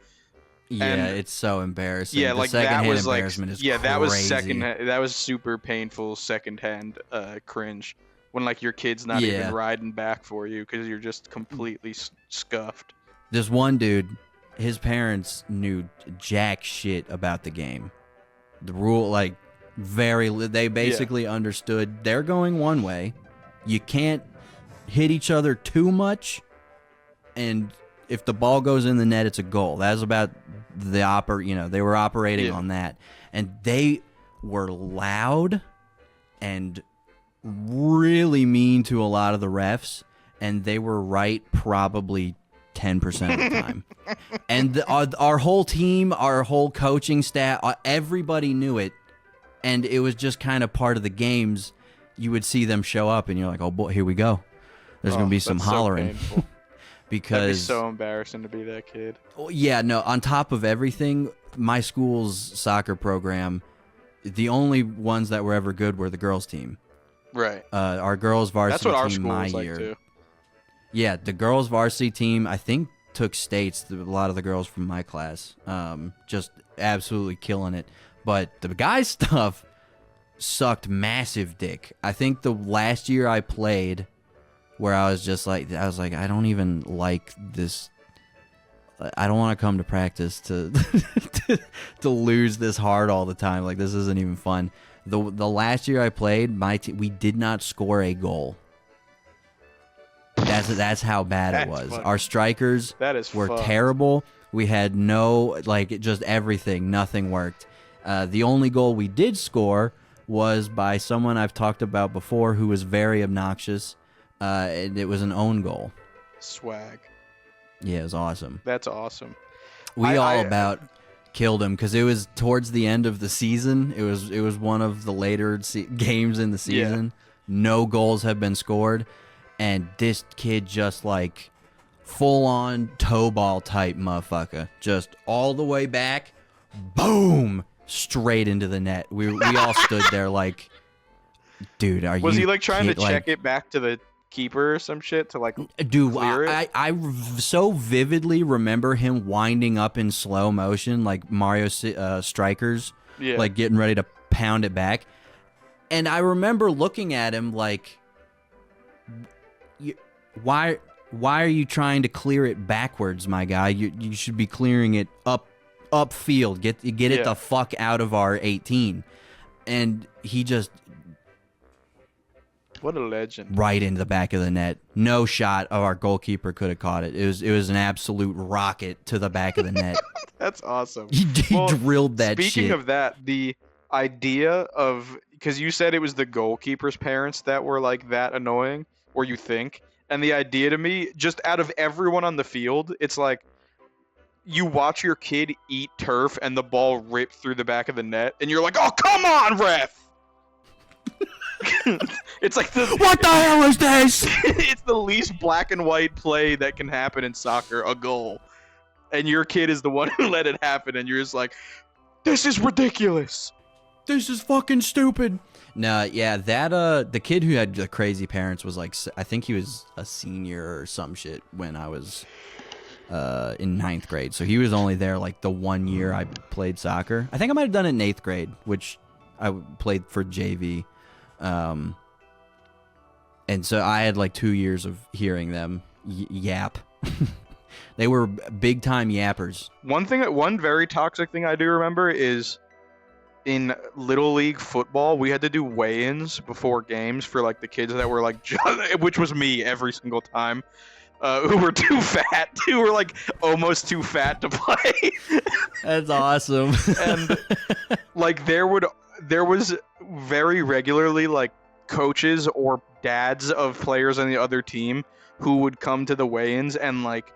Yeah, And it's so embarrassing. yeah, The like that secondhand was like embarrassment is yeah, that was crazy. that was super painful secondhand cringe when like your kid's not Yeah. even riding back for you because you're just completely scuffed. This one dude, his parents knew jack shit about the game. The rule, like, they basically understood they're going one way. You can't hit each other too much, and if the ball goes in the net, it's a goal. That was about they were operating on that. And they were loud and really mean to a lot of the refs, and they were right probably 10% of the time. And our whole team, our whole coaching staff, everybody knew it, and it was just kind of part of the games. You would see them show up, and you're like, oh boy, here we go. There's going to be some that's so hollering. painful. Because That'd be so embarrassing to be that kid. yeah, no, on top of everything, my school's soccer program, the only ones that were ever good were the girls team. Right. Our girls That's varsity what our team school my was like year. too. Yeah, the girls varsity team, I think, took states. A lot of the girls from my class, just absolutely killing it. But the guys stuff sucked massive dick. I think the last year I played, where I was like, I don't even like this. I don't want to come to practice to to lose this hard all the time. Like, this isn't even fun. The last year I played, we did not score a goal. That's how bad it was. Funny. Our strikers were fucked. terrible. We had no, like, just everything. Nothing worked. The only goal we did score was by someone I've talked about before who was very obnoxious. And it was an own goal. Swag. Yeah, it was awesome. That's awesome. We about killed him because it was towards the end of the season. It was one of the later games in the season. Yeah. No goals have been scored. And this kid just, like, full-on toe ball type motherfucker. Just all the way back, boom, straight into the net. We all stood there like, dude, was he, like, trying to check it back to the keeper or some shit to, like, clear it? I so vividly remember him winding up in slow motion, like Mario Strikers, like, getting ready to pound it back. And I remember looking at him like, why are you trying to clear it backwards, my guy? You should be clearing it upfield. Get it the fuck out of our 18. And he just, what a legend, right into the back of the net. No shot of our goalkeeper could have caught it. It was an absolute rocket to the back of the net. That's awesome. He drilled that shit. Speaking of that, the idea of, because you said it was the goalkeeper's parents that were, like, that annoying, or you think. And the idea to me, just out of everyone on the field, it's like you watch your kid eat turf and the ball rip through the back of the net, and you're like, oh, come on, ref! It's like what the hell is this? It's the least black and white play that can happen in soccer, a goal. And your kid is the one who let it happen, and you're just like, this is ridiculous. This is fucking stupid. No, yeah, that the kid who had the crazy parents was like, I think he was a senior or some shit when I was in 9th grade. So he was only there like the 1 year I played soccer. I think I might have done it in 8th grade, which I played for JV. And so I had like 2 years of hearing them yap. They were big time yappers. One very toxic thing I do remember is, in Little League football, we had to do weigh-ins before games for, like, the kids that were, like, which was me every single time, who were too fat, who were, like, almost too fat to play. That's awesome. And, like, there was very regularly, like, coaches or dads of players on the other team who would come to the weigh-ins and, like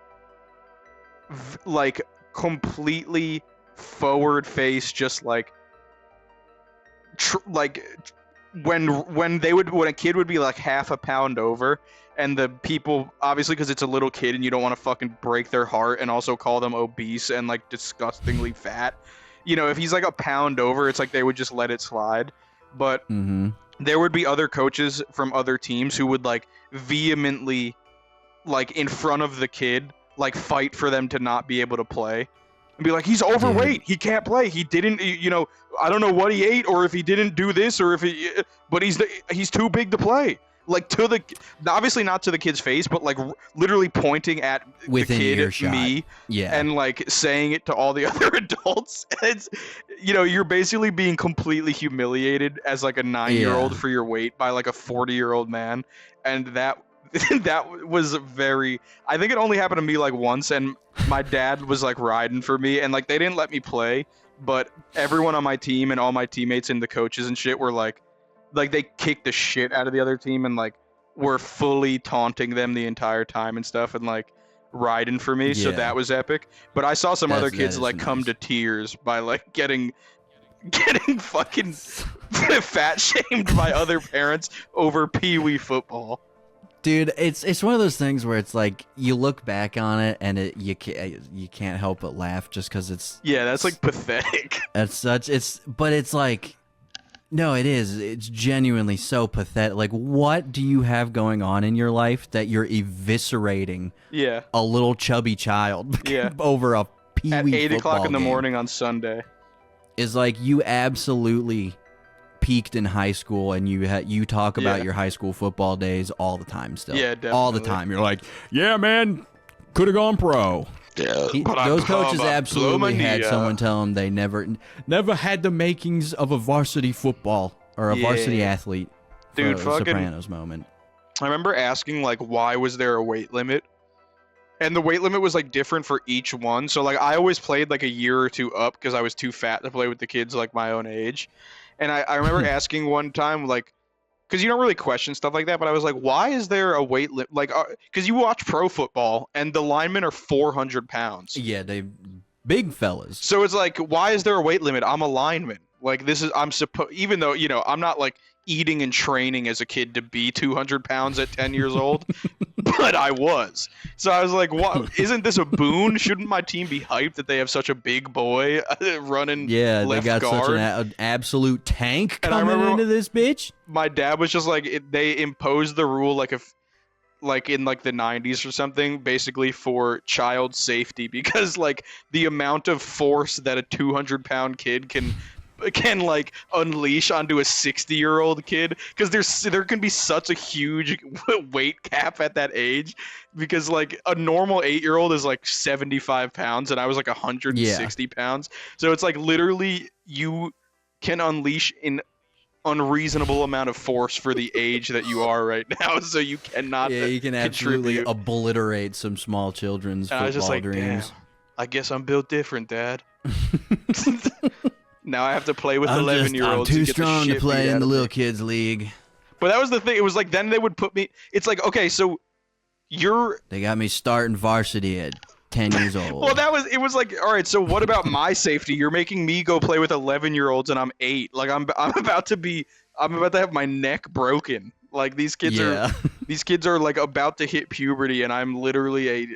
completely forward face, just, like, when a kid would be like half a pound over, and the people, obviously because it's a little kid and you don't want to fucking break their heart and also call them obese and, like, disgustingly fat, you know, if he's like a pound over, it's like they would just let it slide. But there would be other coaches from other teams who would, like, vehemently, like, in front of the kid, like, fight for them to not be able to play. And be like, he's overweight. He can't play. He didn't, you know, I don't know what he ate, or if he didn't do this, or if he, but he's too big to play. Like, to the, obviously not to the kid's face, but, like, literally pointing at within the kid, earshot. me, and, like, saying it to all the other adults. It's, you know, you're basically being completely humiliated as, like, a 9-year-old for your weight by, like, a 40-year-old man. And that was very, I think it only happened to me, like, once, and my dad was, like, riding for me, and, like, they didn't let me play, but everyone on my team and all my teammates and the coaches and shit were like they kicked the shit out of the other team and, like, were fully taunting them the entire time and stuff, and, like, riding for me. So that was epic. But I saw some other kids, like, come to tears by, like, getting fucking fat shamed by other parents over Pee-wee football. Dude, it's one of those things where it's like you look back on it and you can't help but laugh just because it's that's, like, pathetic. But it's like, no, it's genuinely so pathetic. Like, what do you have going on in your life that you're eviscerating a little chubby child over a Pee-wee at 8 o'clock in the game? morning on Sunday? is like you absolutely peaked in high school, and you talk about your high school football days all the time still. Yeah, definitely. All the time. You're like, yeah, man, could have gone pro. Yeah, those coaches absolutely had someone tell them they never had the makings of a varsity football or a varsity athlete. Dude, fucking Sopranos moment. I remember asking, like, why was there a weight limit? And the weight limit was, like, different for each one. So, like, I always played, like, a year or two up because I was too fat to play with the kids, like, my own age. And I remember asking one time, like, because you don't really question stuff like that, but I was like, why is there a weight limit? Like, because you watch pro football, and the linemen are 400 pounds. Yeah, they big fellas. So it's like, why is there a weight limit? I'm a lineman. Like, even though, you know, I'm not, like, eating and training as a kid to be 200 pounds at 10 years old, but I was. So I was like, what? Isn't this a boon? Shouldn't my team be hyped that they have such a big boy running left they got guard? such an absolute tank And coming into this bitch. My dad was just like, they imposed the rule, like, if like in like the 90s or something, basically for child safety, because like the amount of force that a 200-pound kid can like unleash onto a 60-year-old kid, because there can be such a huge weight cap at that age, because like a normal 8-year-old is like 75 pounds and I was like 160 pounds, so it's like literally you can unleash an unreasonable amount of force for the age that you are right now, so you cannot you can absolutely obliterate some small children's football I was just like, dreams. damn, I guess I'm built different, Dad. Now I have to play with 11-year-olds. I'm too strong to play in the little kids league. But that was the thing. It was like, then they would put me. It's like, okay, so they got me starting varsity at 10 years old. Well, it was like, all right, so what about my safety? You're making me go play with 11-year-olds and I'm 8. Like I'm about to have my neck broken. Like these kids are like about to hit puberty, and I'm literally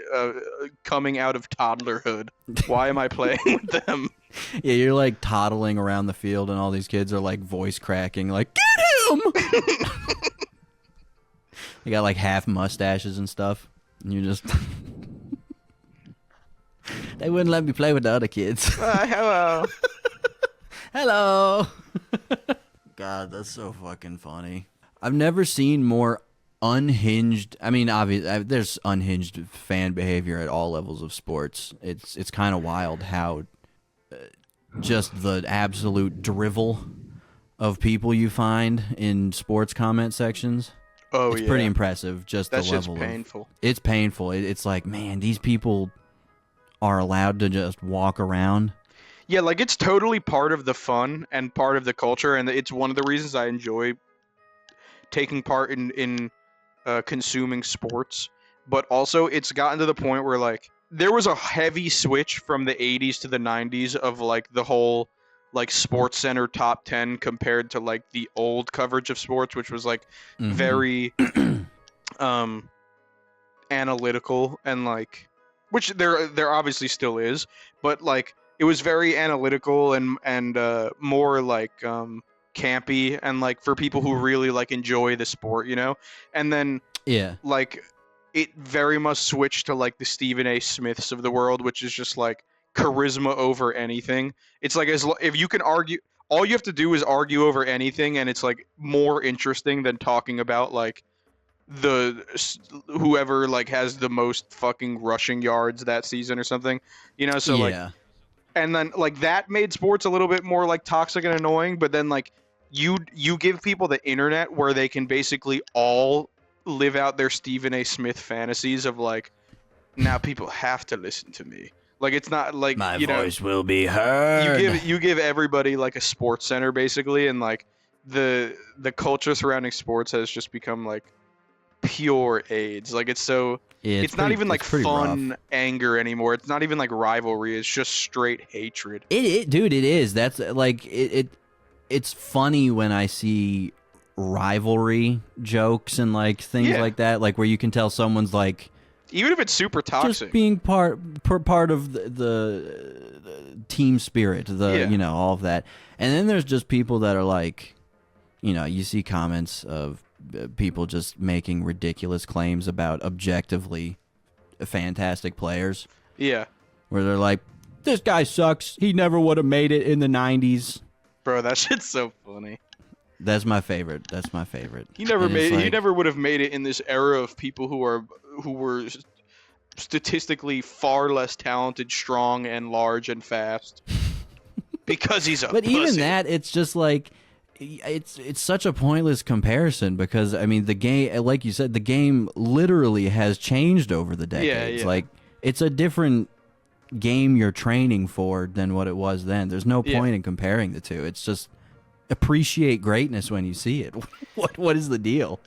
coming out of toddlerhood. Why am I playing with them? Yeah, you're like toddling around the field, and all these kids are like voice cracking, like, get him! They got like half mustaches and stuff, and you just they wouldn't let me play with the other kids. Hello. Hello. God, that's so fucking funny. I've never seen more unhinged. I mean, obviously, there's unhinged fan behavior at all levels of sports. It's kind of wild how just the absolute drivel of people you find in sports comment sections. Oh, it's pretty impressive. Just that the level. That's painful. It's painful. It's like, man, these people are allowed to just walk around. Yeah, like it's totally part of the fun and part of the culture, and it's one of the reasons I enjoy taking part in consuming sports. But also, it's gotten to the point where like there was a heavy switch from the 80s to the 90s of like the whole like Sports Center top 10 compared to like the old coverage of sports, which was like very analytical, and like, which there obviously still is, but like it was very analytical and more like campy, and like for people who really like enjoy the sport, you know. And then like it very much switched to like the Stephen A. Smiths of the world, which is just like charisma over anything. It's like, if you can argue, all you have to do is argue over anything, and it's like more interesting than talking about like whoever like has the most fucking rushing yards that season or something, you know. So like, and then like that made sports a little bit more like toxic and annoying. But then like you give people the internet where they can basically all live out their Stephen A. Smith fantasies of like, now people have to listen to me. Like it's not like my voice will be heard. You give everybody like a Sports Center basically, and like the culture surrounding sports has just become like pure AIDS. Like it's so it's not even like fun rough anger anymore. It's not even like rivalry. It's just straight hatred. Dude, it is. That's like it's funny when I see rivalry jokes and like things like that, like where you can tell someone's like, even if it's super toxic, just being part of the team spirit, you know, all of that. And then there's just people that are like, you know, you see comments of people just making ridiculous claims about objectively fantastic players. Yeah. Where they're like, This guy sucks. He never would have made it in the 90s. Bro, that shit's so funny. That's my favorite. That's my favorite. He never he never would have made it in this era of people who were statistically far less talented, strong, and large and fast. Because he's a But pussy. even that, it's just like it's such a pointless comparison because I mean the game, like you said, the game literally has changed over the decades. Yeah. Like it's a different game you're training for than what it was then. There's no point in comparing the two. It's just appreciate greatness when you see it. What is the deal?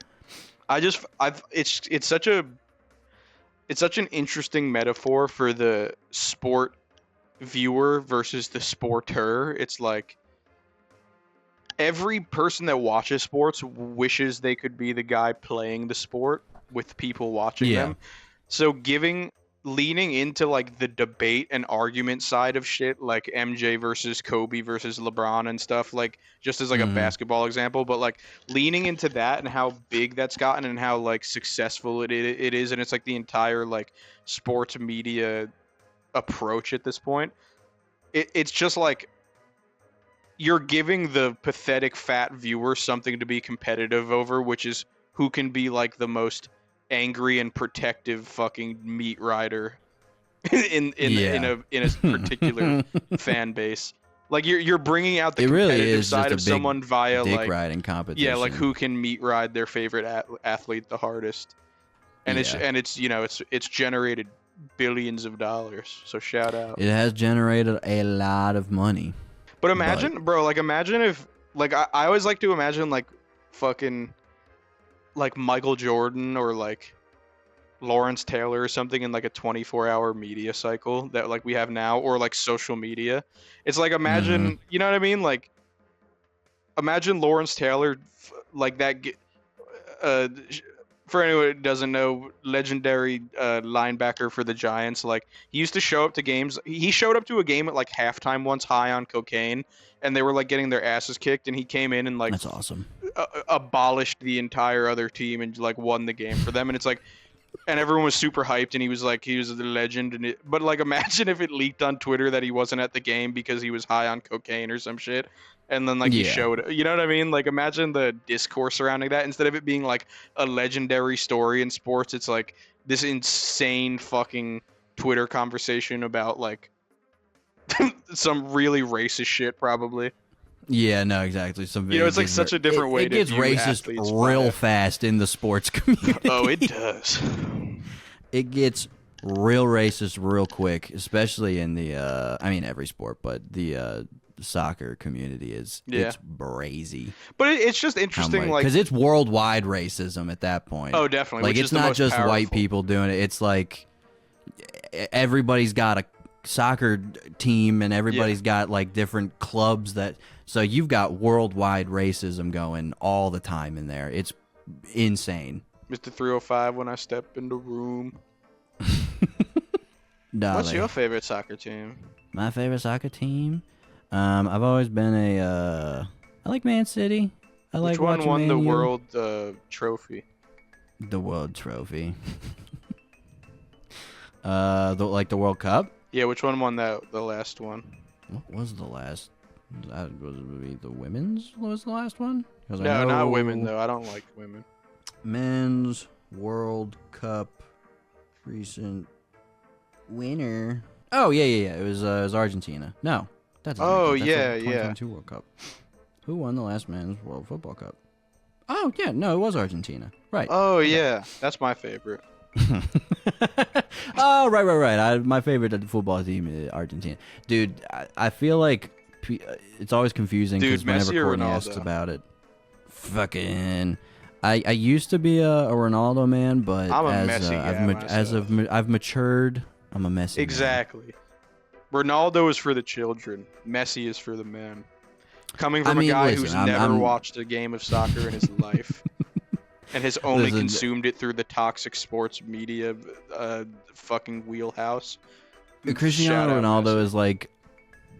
It's such an interesting metaphor for the sport viewer versus the sporter. It's like every person that watches sports wishes they could be the guy playing the sport with people watching them. So leaning into like the debate and argument side of shit, like MJ versus Kobe versus LeBron and stuff, like just as like a basketball example, but like leaning into that and how big that's gotten and how like successful it is, and it's like the entire like sports media approach at this point. It's just like you're giving the pathetic fat viewer something to be competitive over, which is who can be like the most angry and protective fucking meat rider in a particular fan base. Like you're bringing out the competitive side of someone via dick like riding competition. Yeah, like who can meat ride their favorite athlete the hardest. And it's generated billions of dollars. So shout out. It has generated a lot of money. But imagine if like I always like to imagine like fucking like Michael Jordan or like Lawrence Taylor or something in like a 24-hour media cycle that like we have now, or like social media. It's like imagine, you know what I mean? Like imagine Lawrence Taylor like that. For anyone who doesn't know, legendary linebacker for the Giants. Like he used to show up to games. He showed up to a game at like halftime once, high on cocaine, and they were like getting their asses kicked, and he came in and like that's awesome. Abolished the entire other team and like won the game for them. And it's like, and everyone was super hyped, and he was the legend. And but like imagine if it leaked on Twitter that he wasn't at the game because he was high on cocaine or some shit. And then like he showed, you know what I mean? Like imagine the discourse surrounding that. Instead of it being like a legendary story in sports, it's like this insane fucking Twitter conversation about like some really racist shit probably. Yeah, no, exactly. It's like such a different way to view athletes. It gets racist real fast in the sports community. Oh, it does. It gets real racist real quick, especially in the every sport, but the soccer community it's brazy. But it's just interesting, like because it's worldwide racism at that point. Oh, definitely. Like it's not just white people doing it. It's like everybody's got a soccer team and everybody's got like different clubs that. So you've got worldwide racism going all the time in there. It's insane. Mr. 305 when I step in the room. What's your favorite soccer team? My favorite soccer team? I've always been I like Man City. Which one won the world trophy? The world trophy. The World Cup? Yeah, which one won the last one? What was the last? Was it the women's was the last one? No, not women though. I don't like women. Men's World Cup recent winner. Oh yeah. It was Argentina. No, that's 2022 World Cup. Who won the last men's World Football Cup? Oh yeah, no, it was Argentina. Right. Oh yeah, that's my favorite. Oh right. My favorite football team is Argentina. Dude, I feel like it's always confusing because whenever Courtney asks about it, fucking. I used to be a Ronaldo man, but I'm a Messi guy I've matured, I'm a Messi. Exactly. Man. Ronaldo is for the children. Messi is for the men. Coming from a guy who's never watched a game of soccer in his life. And has only consumed it through the toxic sports media fucking wheelhouse. Cristiano Ronaldo is like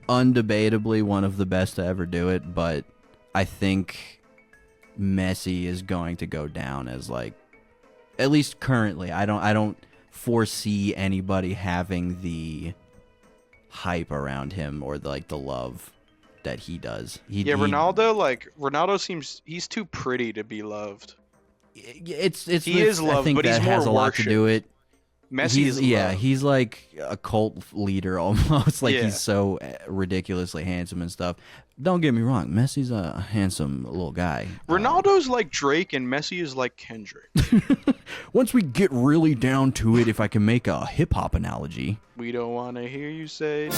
undebatably one of the best to ever do it, but I think Messi is going to go down as like, at least currently, I don't foresee anybody having the hype around him or like the love that he does. Yeah, Ronaldo seems he's too pretty to be loved. He is loved, I think but that he's more has a lot to do worshipped. it. Messi is loved. He's like a cult leader almost. Like Yeah. he's so ridiculously handsome and stuff. Don't get me wrong, Messi's a handsome little guy. Ronaldo's like Drake and Messi is like Kendrick. Once we get really down to it, if I can make a hip hop analogy. We don't want to hear you say.